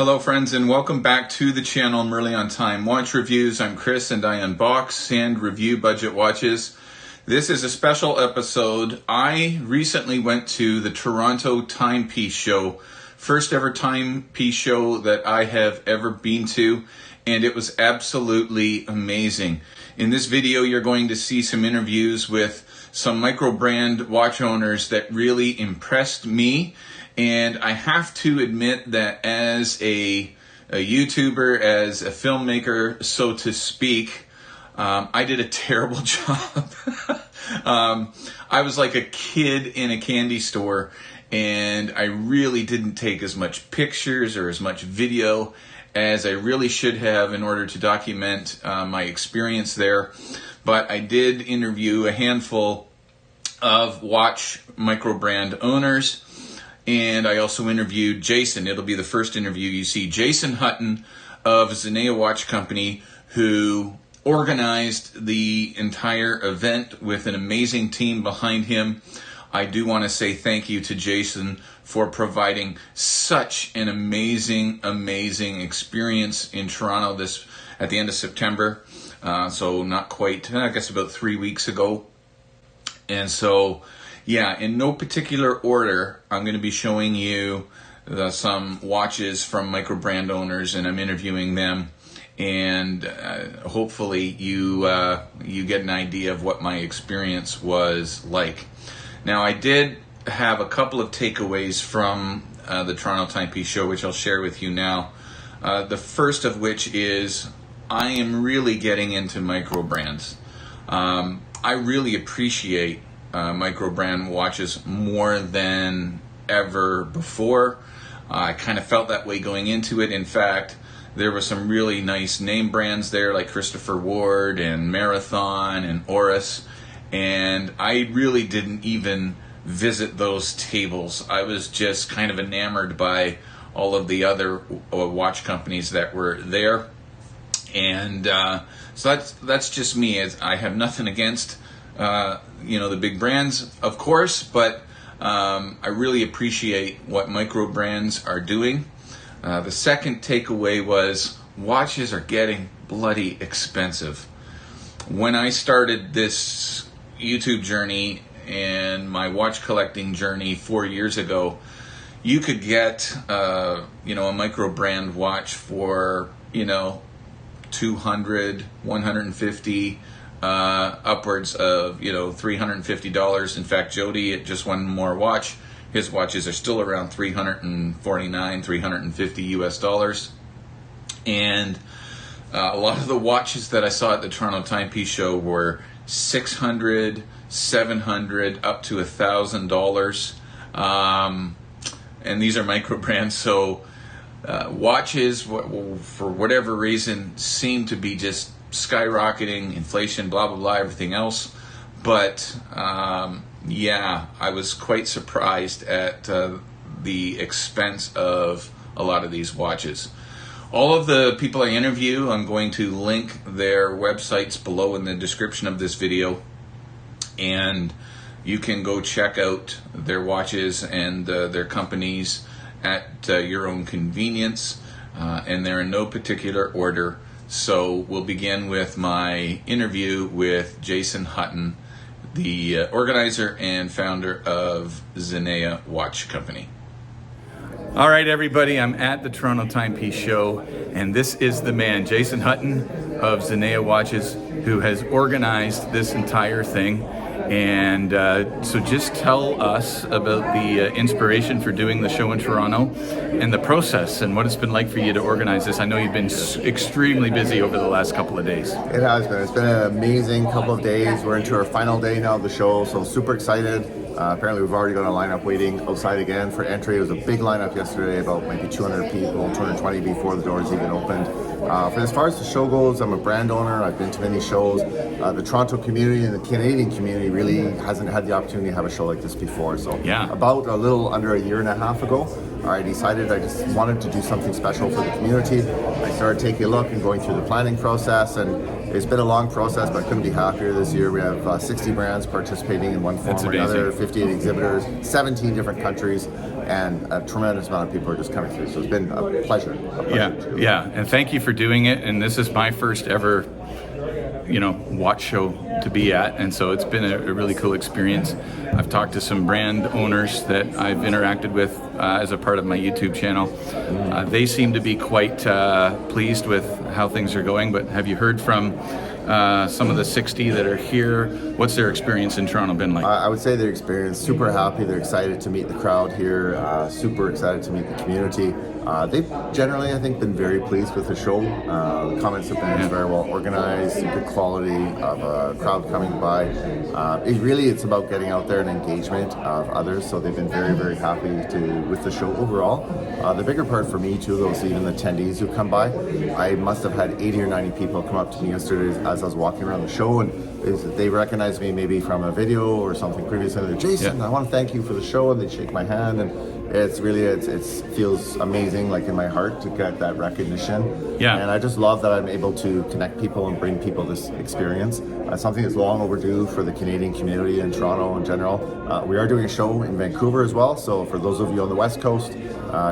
Hello friends, and welcome back to the channel Merely on Time Watch Reviews. I'm Chris and I unbox and review budget watches. This is a special episode. I recently went to the Toronto Timepiece show, first ever Timepiece show that I have ever been to, and it was absolutely amazing. In this video you're going to see some interviews with some micro brand watch owners that really impressed me. And I have to admit that as a YouTuber, as a filmmaker, so to speak, I did a terrible job. I was like a kid in a candy store, and I really didn't take as much pictures or as much video as I really should have in order to document my experience there. But I did interview a handful of watch micro brand owners. And I also interviewed Jason. It'll be the first interview you see. Jason Hutton of Zenea Watch Company, who organized the entire event with an amazing team behind him. I do want to say thank you to Jason for providing such an amazing experience in Toronto at the end of September. So not quite, I guess about 3 weeks ago. And so, yeah, in no particular order, I'm going to be showing you some watches from micro brand owners, and I'm interviewing them, and hopefully you get an idea of what my experience was like. Now, I did have a couple of takeaways from the Toronto Timepiece show, which I'll share with you now. The first of which is I am really getting into micro brands. I really appreciate micro brand watches more than ever before. I kind of felt that way going into it. In fact, there were some really nice name brands there like Christopher Ward and Marathon and Oris, and I really didn't even visit those tables. I was just kind of enamored by all of the other watch companies that were there, and so that's just me. I have nothing against the big brands, of course, but I really appreciate what micro brands are doing. The second takeaway was watches are getting bloody expensive. When I started this YouTube journey and my watch collecting journey 4 years ago, you could get a micro brand watch for $200, $150, upwards of $350. In fact, Jody at Just One More Watch, his watches are still around $349, $350 US. And a lot of the watches that I saw at the Toronto Timepiece show were $600, $700, up to $1,000. And these are micro brands, so watches, for whatever reason, seem to be just skyrocketing, inflation, blah blah blah, everything else. But I was quite surprised at the expense of a lot of these watches. All of the people I interview, I'm going to link their websites below in the description of this video, and you can go check out their watches and their companies at your own convenience, and they're in no particular order. So we'll begin with my interview with Jason Hutton, the organizer and founder of Zenea Watch Company. All right, everybody, I'm at the Toronto Timepiece show, and this is the man, Jason Hutton of Zenea Watches, who has organized this entire thing. And so just tell us about the inspiration for doing the show in Toronto and the process and what it's been like for you to organize this. I know you've been extremely busy over the last couple of days. It has been. It's been an amazing couple of days. We're into our final day now of the show, so super excited. Apparently we've already got a lineup waiting outside again for entry. It was a big lineup yesterday, about maybe 200 people, 220 before the doors even opened. For as far as the show goes, I'm a brand owner. I've been to many shows. The Toronto community and the Canadian community really hasn't had the opportunity to have a show like this before. So about a little under a year and a half ago, I decided I just wanted to do something special for the community. I started taking a look and going through the planning process, and it's been a long process, but I couldn't be happier this year. We have 60 brands participating in one form or another, 58 exhibitors, 17 different countries, and a tremendous amount of people are just coming through. So it's been a pleasure. Yeah, and thank you for doing it. And this is my first ever, watch show to be at, and so it's been a really cool experience. I've talked to some brand owners that I've interacted with as a part of my YouTube channel. They seem to be quite pleased with how things are going, but have you heard from some of the 60 that are here? What's their experience in Toronto been like? I would say their experience, super happy. They're excited to meet the crowd here, super excited to meet the community. They've generally, I think, been very pleased with the show. The comments have been very well organized, good quality of a crowd coming by. It's about getting out there and engagement of others, so they've been very, very happy with the show overall. The bigger part for me too, though, is even the attendees who come by. I must have had 80 or 90 people come up to me yesterday as I was walking around the show, and they recognized me maybe from a video or something previous, and they're, Jason, I want to thank you for the show, and they shake my hand, and it feels amazing, like in my heart, to get that recognition. And I just love that I'm able to connect people and bring people this experience. Something that's long overdue for the Canadian community in Toronto in general. We are doing a show in Vancouver as well, so for those of you on the West Coast,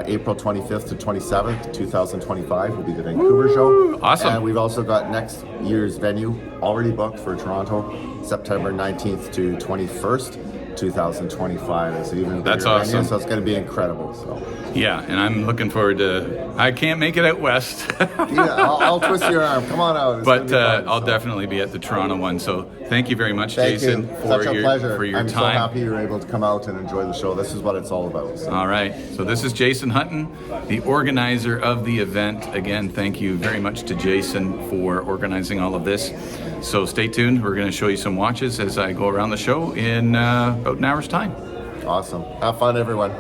April 25th to 27th, 2025 will be the Vancouver show. Awesome. And we've also got next year's venue already booked for Toronto, September 19th to 21st. 2025. It's even That's awesome. venue, so it's going to be incredible. So yeah, and I'm looking forward to. I can't make it out west. I'll twist your arm. Come on out. But I'll definitely be at the Toronto one. So thank you very much, Jason, for your time. I'm so happy you're able to come out and enjoy the show. This is what it's all about. So. All right. So this is Jason Hutton, the organizer of the event. Again, thank you very much to Jason for organizing all of this. So stay tuned. We're going to show you some watches as I go around the show in about an hour's time. Awesome. Have fun, everyone.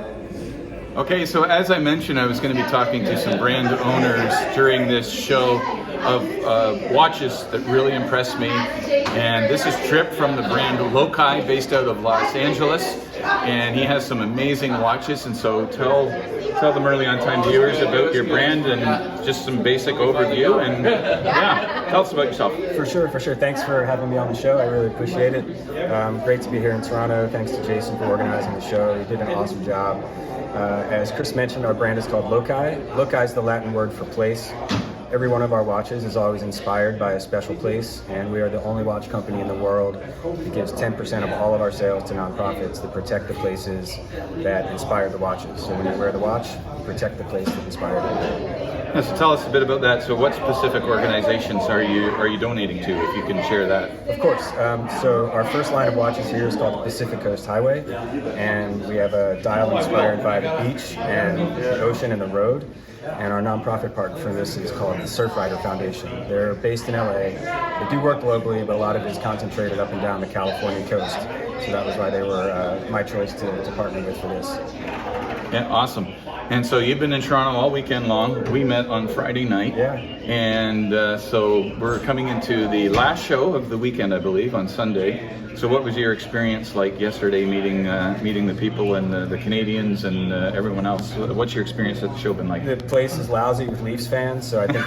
Okay, so as I mentioned, I was going to be talking to some brand owners during this show of watches that really impressed me. And this is Trip from the brand Loci, based out of Los Angeles. And he has some amazing watches. And so tell the Merley on Time viewers about your brand and just some basic overview. And tell us about yourself. For sure. Thanks for having me on the show. I really appreciate it. Great to be here in Toronto. Thanks to Jason for organizing the show. He did an awesome job. As Chris mentioned, our brand is called Loci. Loci is the Latin word for place. Every one of our watches is always inspired by a special place, and we are the only watch company in the world that gives 10% of all of our sales to nonprofits that protect the places that inspire the watches. So when you wear the watch, you protect the place that inspired it. So tell us a bit about that. So what specific organizations are you donating to, if you can share that? Of course. So our first line of watches here is called the Pacific Coast Highway, and we have a dial inspired by the beach and the ocean and the road. And our nonprofit partner for this is called the Surfrider Foundation. They're based in LA. They do work globally, but a lot of it is concentrated up and down the California coast. So that was why they were my choice to partner with for this. Yeah, awesome. And so you've been in Toronto all weekend long. We met on Friday night. Yeah. And so we're coming into the last show of the weekend, I believe, on Sunday. So what was your experience like yesterday meeting the people and the Canadians and everyone else? What's your experience at the show been like? The place is lousy with Leafs fans, so I think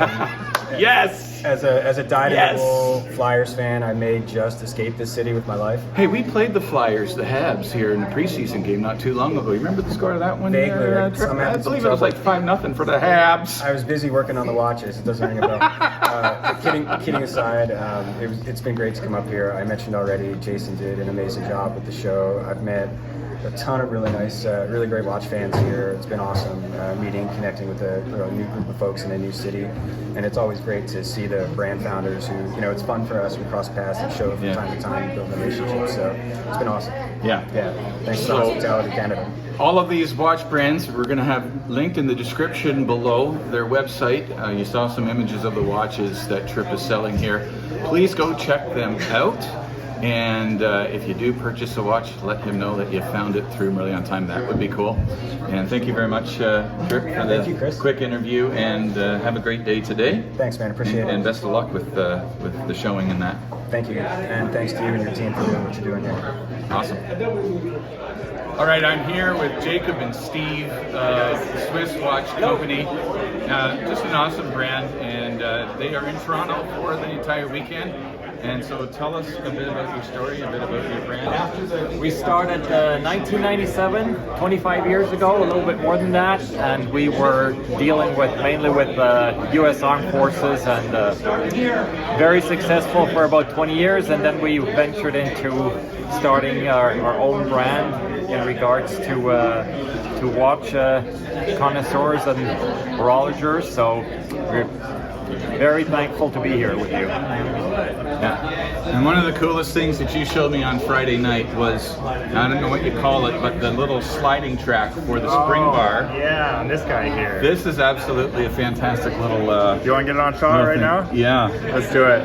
yes! As a dyed-in-the-wool Flyers fan, I may just escape this city with my life. Hey, we played the Flyers, the Habs, here in the preseason game not too long ago. You remember the score of that one? Vaguely. I believe it was like 5-0 for the Habs. I was busy working on the watches. It doesn't ring a bell. Kidding aside, it's been great to come up here. I mentioned already, Jason did an amazing job with the show. I've met a ton of really nice, really great watch fans here. It's been awesome connecting with a new group of folks in a new city. And it's always great to see the brand founders who, it's fun for us. We cross paths and show from time to time and build relationships. So it's been awesome. Yeah. Thanks to Hospitality Canada. All of these watch brands we're going to have linked in the description below their website. You saw some images of the watches that Trip is selling here. Please go check them out. And if you do purchase a watch, let him know that you found it through Merely on Time. That would be cool. And thank you very much, Kurt, for the quick interview. And have a great day today. Thanks, man. Appreciate it. And best of luck with the showing and that. Thank you. And thanks to you and your team for doing what you're doing here. Awesome. All right, I'm here with Jacob and Steve, Swiss Watch Company. Just an awesome brand, and they are in Toronto for the entire weekend. And so tell us a bit about your story, a bit about your brand. We started 1997, 25 years ago, a little bit more than that, and we were dealing mainly with U.S. Armed Forces, and very successful for about 20 years, and then we ventured into starting our own brand in regards to watch connoisseurs and horologers. So we're very thankful to be here with you. Yeah. And one of the coolest things that you showed me on Friday night was, I don't know what you call it, but the little sliding track for the spring bar. Yeah, and this guy here. This is absolutely a fantastic little... you want to get it on shot right now? Yeah. Let's do it.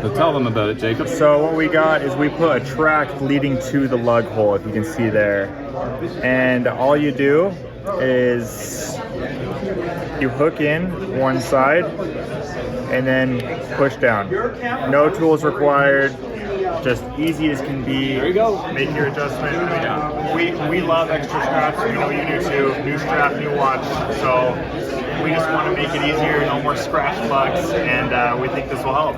So tell them about it, Jacob. So what we got is we put a track leading to the lug hole, if you can see there. And all you do is you hook in one side and then push down. No tools required, just easy as can be. There you go. Make your adjustment. We love extra straps. We know you do too. New strap, new watch. So we just want to make it easier, no more scratch bugs, and we think this will help.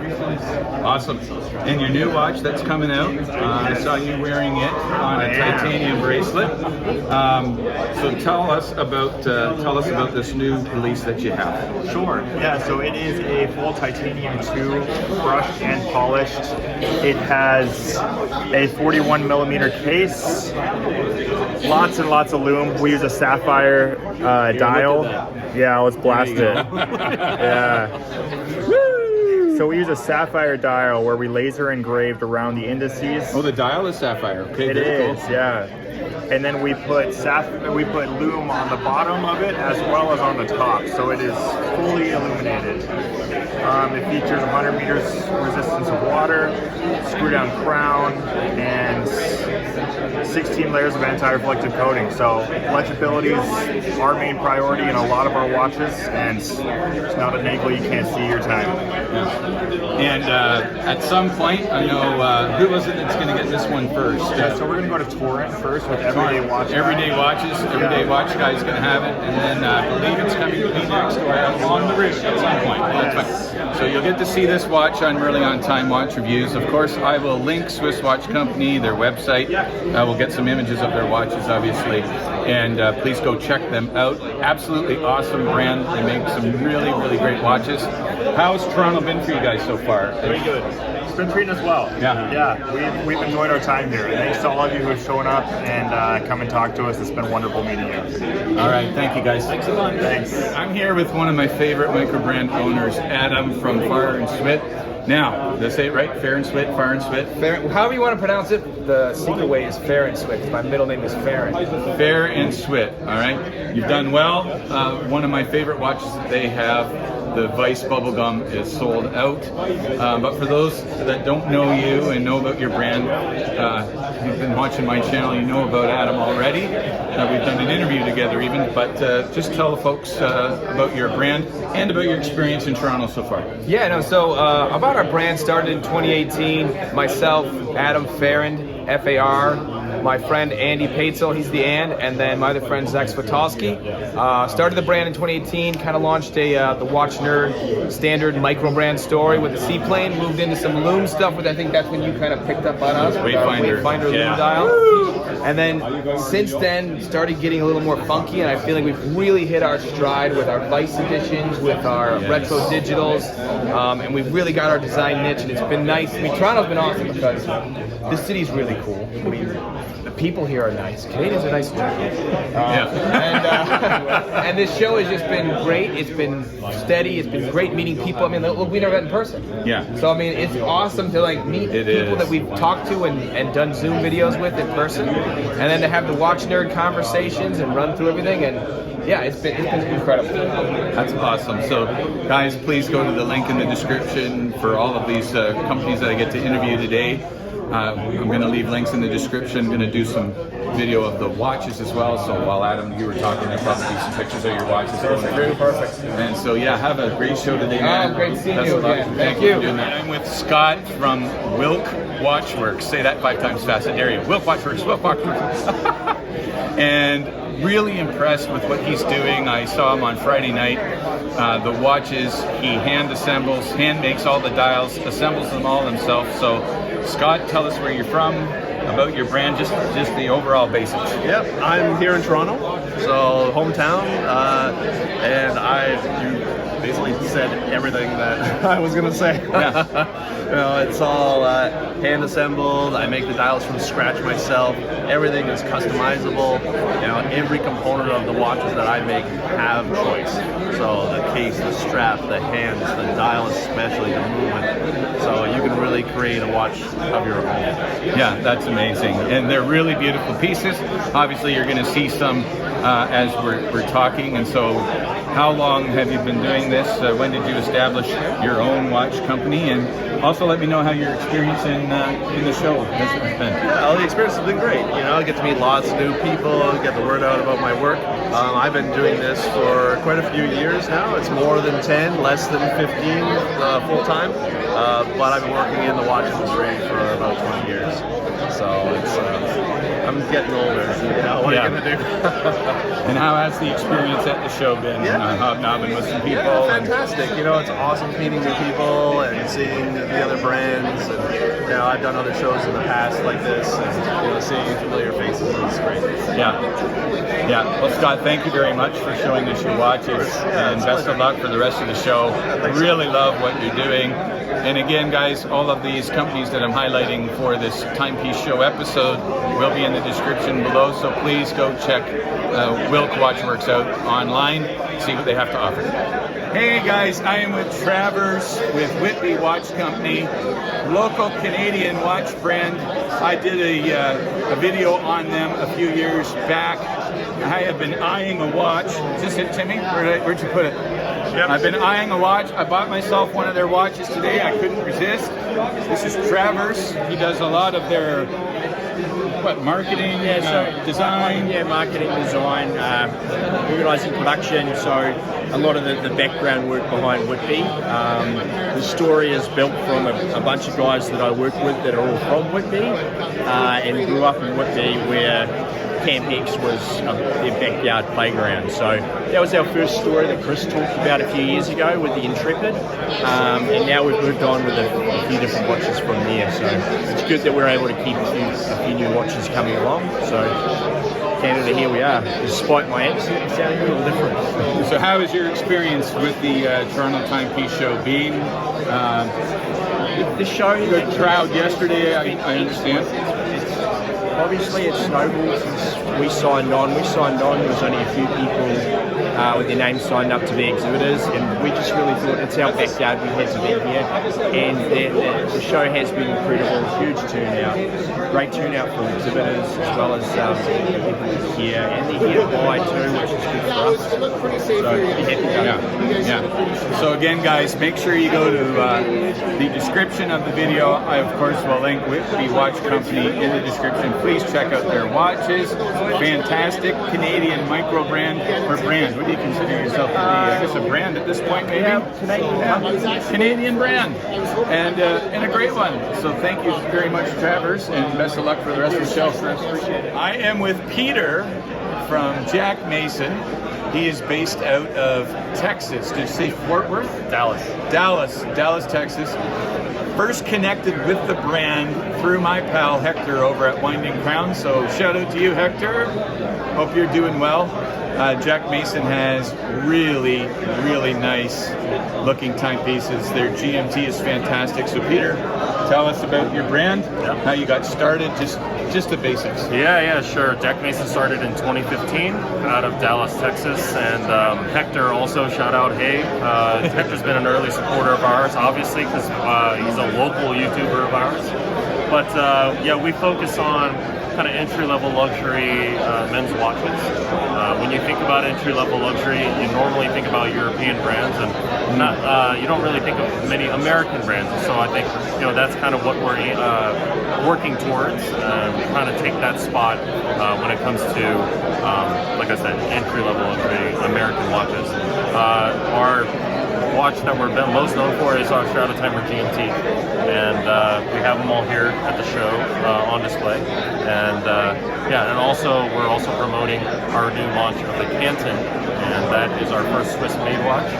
Awesome. And your new watch that's coming out, I saw you wearing it on a titanium bracelet. So tell us about this new release that you have. Sure. Yeah, so it is a full titanium tube, brushed and polished. It has a 41 millimeter case, lots and lots of lume. We use a sapphire dial. Yeah, let's blast it. Yeah. So we use a sapphire dial where we laser engraved around the indices. Oh, the dial is sapphire. Okay, it is, cool. Yeah. And then we put lume on the bottom of it as well as on the top, so it is fully illuminated. It features 100 meters resistance of water, screw down crown, and 16 layers of anti-reflective coating. So legibility is our main priority in a lot of our watches, and it's not an angle you can't see your time. And at some point, I know who was it that's going to get this one first? So we're going to go to Torrent first with Everyday Watch. Everyday Watch Guy is going to have it, and then I believe it's coming to me next or on the route at some point. Yes. So you'll get to see this watch on Merely on Time Watch Reviews. Of course, I will link Swiss Watch Company, their website. We'll get some images of their watches, obviously, and please go check them out. Absolutely awesome brand. They make some really, really great watches. How's Toronto been for you guys so far? Very good. It's been treating us well. Yeah. We've enjoyed our time here. Thanks to all of you who have shown up and come and talk to us. It's been wonderful meeting you. All right, thank you guys. Thanks a lot. Thanks. I'm here with one of my favorite micro brand owners, Adam from Farr and Swit. Now, did I say it right? Farr and Swit, Farr and Swit? However you want to pronounce it, the secret way is Farr and Swit. My middle name is Farron. Farr and Swit, all right? You've done well. One of my favorite watches that they have, the Vice Bubblegum, is sold out. But for those that don't know you and know about your brand, you've been watching my channel, you know about Adam already. We've done an interview together even, but just tell the folks about your brand and about your experience in Toronto so far. Yeah, no, so about our brand started in 2018. Myself, Adam Farrand, F-A-R, my friend Andy Paetzel, he's the and then my other friend Zach Swatowski. Started the brand in 2018, kind of launched the Watch Nerd standard micro brand story with the seaplane, moved into some lume stuff, which I think that's when you kind of picked up on us. Wayfinder lume dial. And then since then, started getting a little more funky, and I feel like we've really hit our stride with our Vice editions, with our retro digitals, and we've really got our design niche, and it's been nice. I mean, Toronto's been awesome because this city's really cool. I mean, the people here are nice. Canadians are nice too. And this show has just been great. It's been steady. It's been great meeting people. I mean, look, we never met in person. Yeah. So I mean, it's awesome to like meet people that we've talked to and done Zoom videos with in person, and then to have the Watch Nerd conversations and run through everything. And yeah, it's been incredible. That's awesome. So guys, please go to the link in the description for all of these companies that I get to interview today. I'm going to leave links in the description. I'm going to do some video of the watches as well. So while Adam, you were talking, I'll probably do some pictures of your watches. Perfect. And so yeah, have a great show today, man. Great seeing Best you of luck. again. Thank you for doing that. I'm with Scott from Wilk Watchworks. Say that 5 times fast. I dare you. Wilk Watchworks. Wilk Watchworks. And really impressed with what he's doing. I saw him on Friday night. The watches he hand assembles, hand makes all the dials, assembles them all himself. So Scott, tell us where you're from, about your brand, just the overall basics. Yep, I'm here in Toronto, so hometown, and you basically said everything that I was gonna say. Yeah. You know, it's all hand assembled. I make the dials from scratch myself. Everything is customizable. You know, every component of the watches that I make have choice. So the case, the strap, the hands, the dial especially, the movement. So you can really create a watch of your own. Yeah, that's amazing. And they're really beautiful pieces. Obviously, you're going to see some as we're talking. And so how long have you been doing this? When did you establish your own watch company? And also let me know how your experience in the show has been. Yeah, the experience has been great. You know, I get to meet lots of new people, get the word out about my work. I've been doing this for quite a few years now. It's more than 10, less than 15 full time. But I've been working in the watch industry for about 20 years. So I'm getting older. You know, what are you gonna do? And how has the experience at the show been? Hobnobbing with some people. Fantastic. You know, it's awesome meeting new people and seeing the other brands. And, you know, I've done other shows in the past like this, and you know, seeing familiar faces is great. Yeah. Well, Scott, thank you very much for showing us your watches, and best of luck for the rest of the show. Really love what you're doing. And again, guys, all of these companies that I'm highlighting for this Timepiece show episode will be in the description below, so please go check Wilk Watchworks out online, see what they have to offer. Hey guys, I am with Travers with Whitby Watch Company, local Canadian watch brand. I did a video on them a few years back. I have been eyeing a watch. Is this it, Timmy? Where'd you put it? Yep. I've been eyeing a watch. I bought myself one of their watches today. I couldn't resist. This is Travers. He does a lot of their marketing, design? Marketing, design, organising production, so a lot of the background work behind Whitby. The story is built from a bunch of guys that I work with that are all from Whitby and grew up in Whitby where Camp X was their backyard playground. So that was our first story that Chris talked about a few years ago with the Intrepid, and now we've moved on with a few different watches from there. So it's good that we're able to keep a few new watches coming along. So Canada, here we are, despite my accent sounding a little different. So how has your experience with the Toronto Timepiece show been? The show, good crowd yesterday, I understand. Obviously, it snowballed since we signed on. There was only a few people with their names signed up to be exhibitors, and we just really thought it's our backyard, we had to be here. And the show has been incredible, huge turnout, great turnout for exhibitors as well as people here, and they're here to buy too, which is good for us. So be happy to Yeah. So again, guys, make sure you go to the description of the video. I, of course, will link Whitby Watch Company in the description. Please check out their watches. Fantastic Canadian micro brand, or brand. What do you consider yourself to be? I guess a brand at this point, maybe? Canadian brand. And a great one. So thank you very much, Travers, and best of luck for the rest of the show. I am with Peter from Jack Mason. He is based out of Texas. Did you say Fort Worth? Dallas, Texas. First connected with the brand through my pal Hector over at Winding Crown. So shout out to you, Hector. Hope you're doing well. Jack Mason has really nice looking timepieces. Their GMT is fantastic. So Peter, tell us about your brand, how you got started, just the basics. Yeah, sure. Jack Mason started in 2015 out of Dallas, Texas, and Hector also, shout out, hey. Hector's been an early supporter of ours, obviously, because he's a local YouTuber of ours. But we focus on kind of entry-level luxury men's watches. When you think about entry-level luxury, you normally think about European brands, and you don't really think of many American brands. So I think that's kind of what we're working towards, trying to take that spot when it comes to, like I said, entry-level luxury American watches. Our watch that we're most known for is our Strata Timer GMT, and we have them all here at the show on display. And and also we're also promoting our new launch of the Canton, and that is our first Swiss-made watch.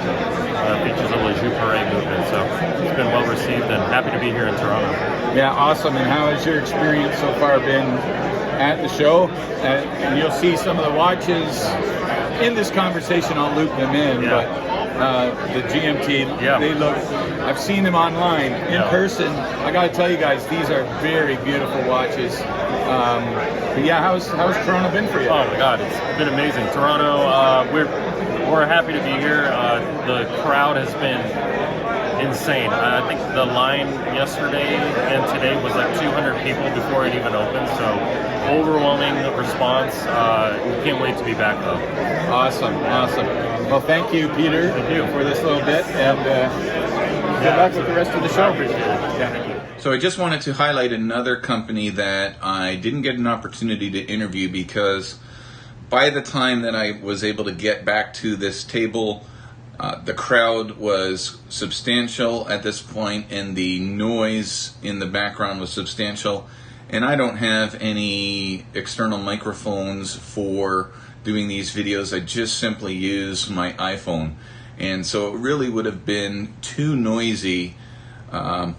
Features a Le Joux Paré movement, so it's been well received, and happy to be here in Toronto. Yeah, awesome. And how has your experience so far been at the show? And you'll see some of the watches in this conversation. I'll loop them in, but the GMT, they look, I've seen them online. In person, I gotta tell you guys, these are very beautiful watches. But yeah, how's Toronto been for you? Oh my God, it's been amazing. Toronto, we're happy to be here. The crowd has been insane. I think the line yesterday and today was like 200 people before it even opened, so overwhelming response. We can't wait to be back though. Awesome. Well, thank you, Peter, for this little bit, and good luck with the rest of the show. I appreciate it. Thank you. So I just wanted to highlight another company that I didn't get an opportunity to interview because by the time that I was able to get back to this table, the crowd was substantial at this point, and the noise in the background was substantial. And I don't have any external microphones for doing these videos. I just simply use my iPhone. And so it really would have been too noisy,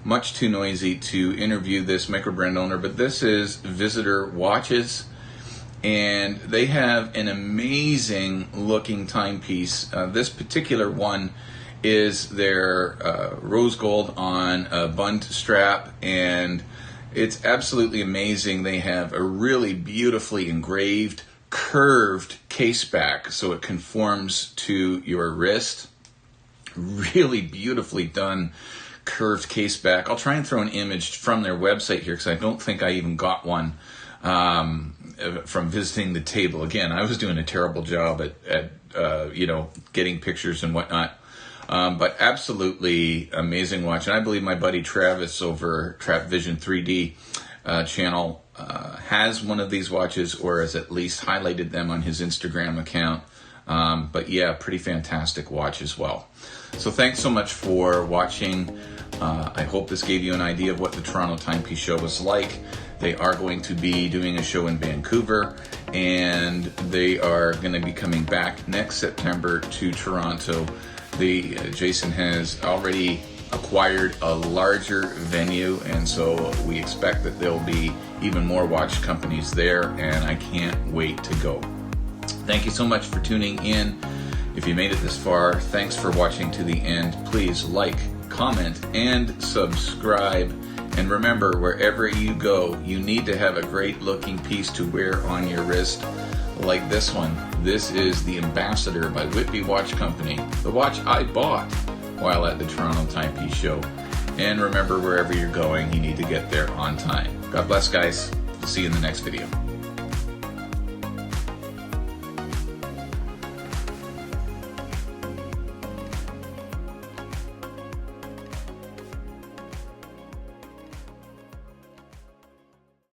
much too noisy to interview this microbrand owner. But this is Visitor Watches, and they have an amazing looking timepiece. This particular one is their rose gold on a bund strap, and it's absolutely amazing. They have a really beautifully engraved, curved case back so it conforms to your wrist. Really beautifully done curved case back. I'll try and throw an image from their website here because I don't think I even got one from visiting the table. Again, I was doing a terrible job at getting pictures and whatnot. But absolutely amazing watch. And I believe my buddy Travis over Trap Vision 3D channel has one of these watches, or has at least highlighted them on his Instagram account. But yeah, pretty fantastic watch as well. So thanks so much for watching. I hope this gave you an idea of what the Toronto Timepiece Show was like. They are going to be doing a show in Vancouver, and they are going to be coming back next September to Toronto. Jason has already acquired a larger venue, and so we expect that there'll be even more watch companies there, and I can't wait to go. Thank you so much for tuning in. If you made it this far, thanks for watching to the end. Please like, comment, and subscribe. And remember, wherever you go, you need to have a great looking piece to wear on your wrist, like this one. This is the Ambassador by Whitby Watch Company, the watch I bought while at the Toronto Timepiece Show. And remember, wherever you're going, you need to get there on time. God bless, guys. We'll see you in the next video.